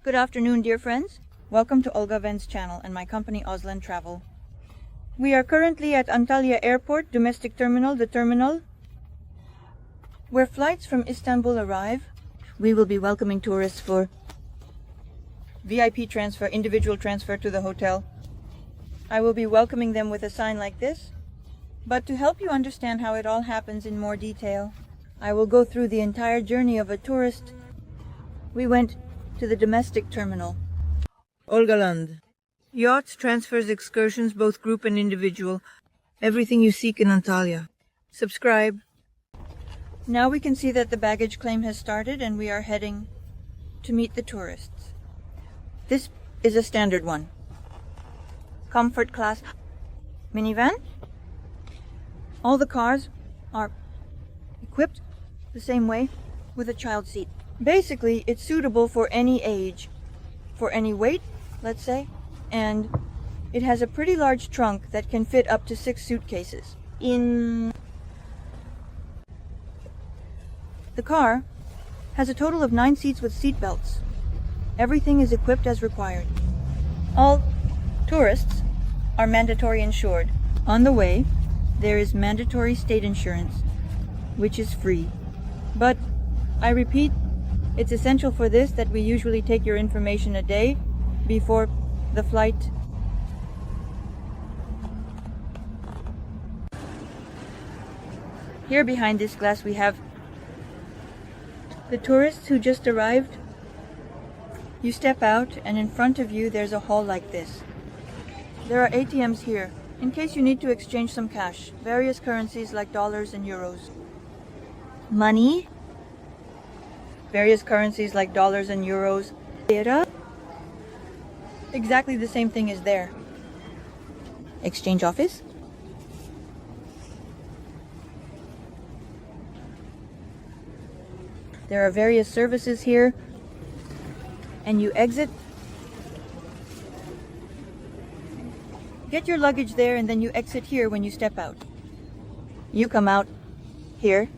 Good afternoon, dear friends. Welcome to Olga Land's channel and my company OZLAND Travel. We are currently at Antalya Airport, domestic terminal, the terminal where flights from Istanbul arrive. We will be welcoming tourists for VIP transfer, individual transfer to the hotel. I will be welcoming them with a sign like this. But to help you understand how it all happens in more detail, I will go through the entire journey of a tourist. We went to the domestic terminal. Olga Land. Yachts, transfers, excursions, both group and individual. Everything you seek in Antalya. Subscribe. Now we can see that the baggage claim has started and we are heading to meet the tourists. This is a standard one. Comfort class minivan. All the cars are equipped the same way with a child seat. Basically, it's suitable for any age, for any weight, let's say, and it has a pretty large trunk that can fit up to 6 suitcases. The car has a total of 9 seats with seat belts. Everything is equipped as required. All tourists are mandatory insured. On the way, there is mandatory state insurance, which is free. But, I repeat, it's essential for this that we usually take your information a day before the flight. Here behind this glass we have the tourists who just arrived. You step out and in front of you there's a hall like this. There are ATMs here, in case you need to exchange some cash, various currencies like dollars and euros. Money, various currencies like dollars and euros. Lira, exactly the same thing is there. Exchange office. There are various services here, and you exit. Get your luggage there and then you exit here when you step out. You come out here.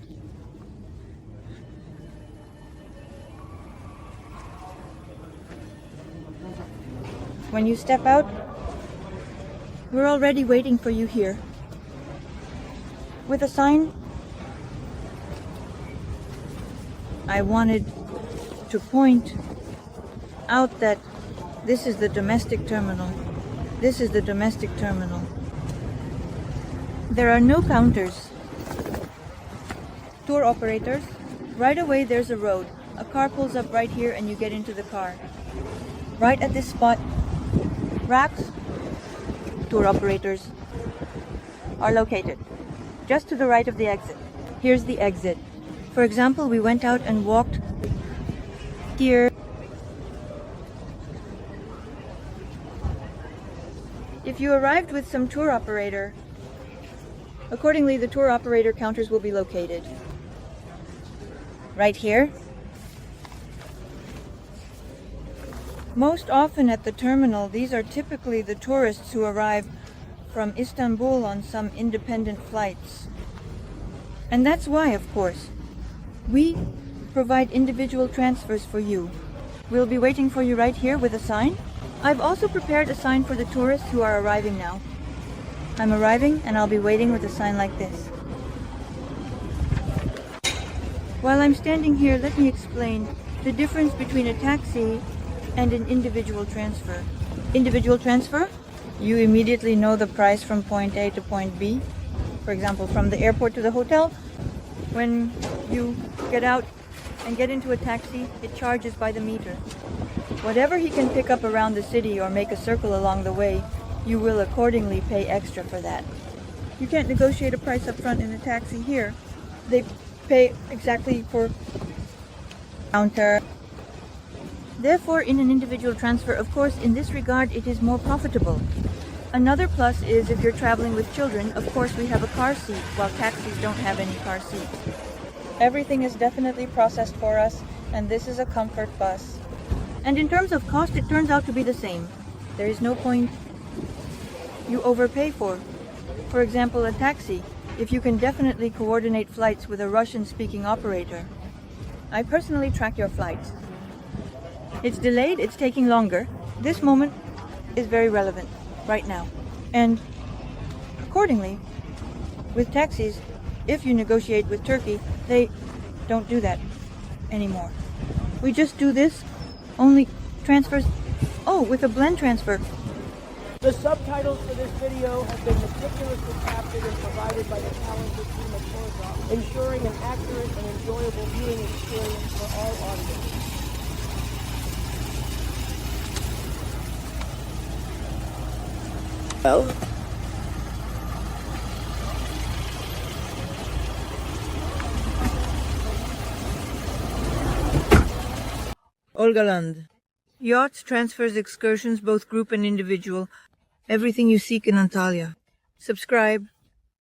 When you step out, we're already waiting for you here with a sign. I wanted to point out that this is the domestic terminal. This is the domestic terminal. There are no counters. Tour operators. Right away there's a road. A car pulls up right here and you get into the car. Right at this spot, racks, tour operators are located. Just to the right of the exit. Here's the exit. For example, we went out and walked here. If you arrived with some tour operator, accordingly the tour operator counters will be located. Right here. Most often at the terminal, these are typically the tourists who arrive from Istanbul on some independent flights. And that's why, of course, we provide individual transfers for you. We'll be waiting for you right here with a sign. I've also prepared a sign for the tourists who are arriving now. I'm arriving and I'll be waiting with a sign like this. While I'm standing here, let me explain the difference between a taxi and an individual transfer. Individual transfer, you immediately know the price from point A to point B. For example, from the airport to the hotel. When you get out and get into a taxi, it charges by the meter. Whatever he can pick up around the city or make a circle along the way, you will accordingly pay extra for that. You can't negotiate a price up front in a taxi here. They pay exactly for counter. Therefore, in an individual transfer, of course, in this regard, it is more profitable. Another plus is if you're traveling with children, of course, we have a car seat, while taxis don't have any car seats. Everything is definitely processed for us, and this is a comfort bus. And in terms of cost, it turns out to be the same. There is no point you overpay for. For example, a taxi, if you can definitely coordinate flights with a Russian-speaking operator. I personally track your flights. It's delayed, it's taking longer. This moment is very relevant right now. And accordingly, with taxis, if you negotiate with Turkey, they don't do that anymore. We just do this, only transfers, with a blend transfer. The subtitles for this video have been meticulously crafted and provided by the talented team at TURIZM, ensuring an accurate and enjoyable viewing experience for all audiences. Well, Olga Land. Yachts, transfers, excursions, both group and individual. Everything you seek in Antalya. Subscribe.